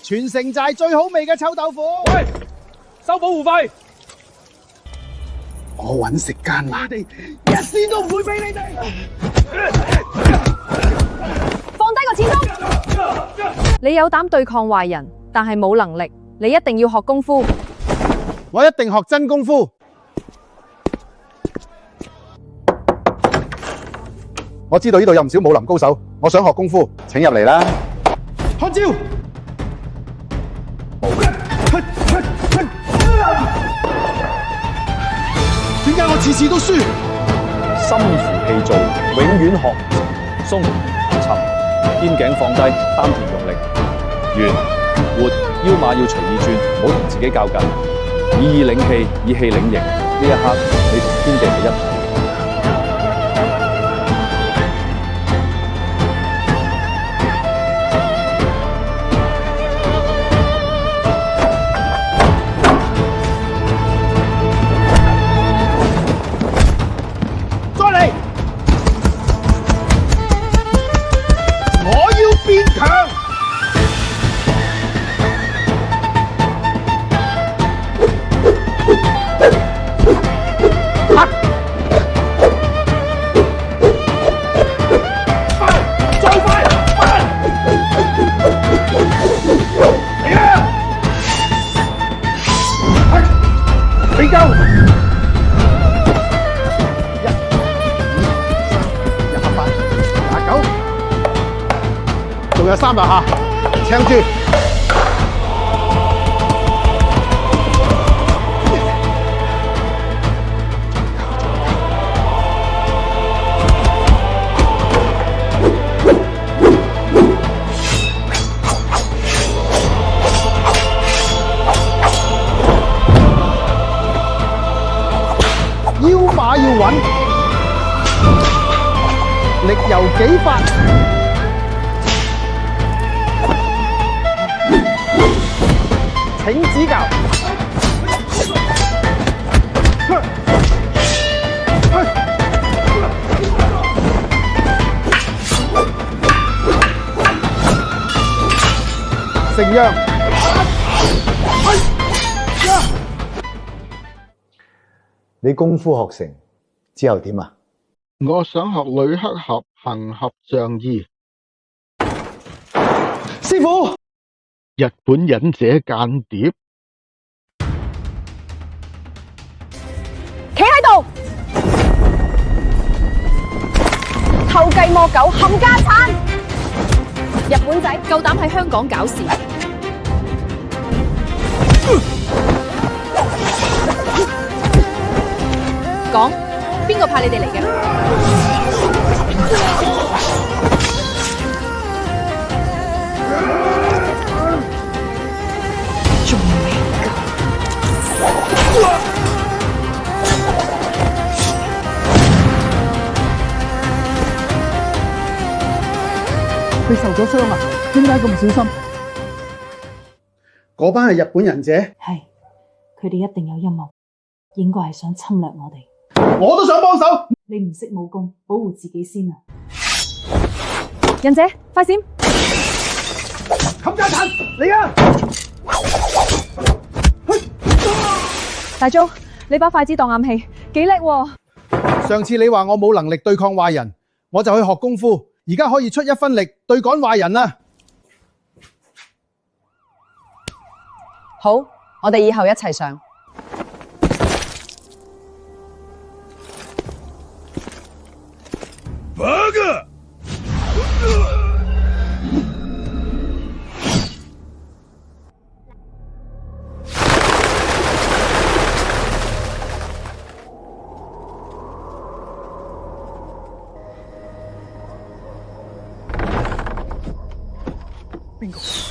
全城就係最好味嘅臭豆腐。喂，收保護費。我揾食艱難，你哋一啲都唔會俾你哋。放低個錢盅！你有膽對抗壞人，但係冇能力，你一定要學功夫。我一定學真功夫。我知道呢度有唔少武林高手，我想學功夫，請入嚟啦。看招！點解我次次都輸？心浮氣躁，永遠學唔成。鬆沉，肩頸放低，丹田用力。圓活腰馬要隨意轉，唔好同自己較勁。以意領氣，以氣領形。呢一刻，你同天地係一體。變強！再快！嚟啊！俾夠！仲有300下，撐住！腰馬要穩，力由己發。請指教。承讓。你功夫學成之後點啊？我想學女黑俠行俠仗義。師傅。日本忍者間諜，企喺度，偷雞摸狗冚家產，日本仔夠膽喺香港搞事，講邊個派你哋嚟嘅？你受咗傷啊？點解咁小心？嗰班係日本忍者，係，佢哋一定有陰謀，應該係想侵略我哋。我都想幫手。你唔識武功，保護自己先啊！忍者，快閃！冚家鏟，嚟啊！大租，你把筷子當暗器，幾叻喎！上次你話我冇能力對抗壞人，我就去學功夫，而家可以出一分力對趕壞人啦。好，我哋以後一齊上。邊個？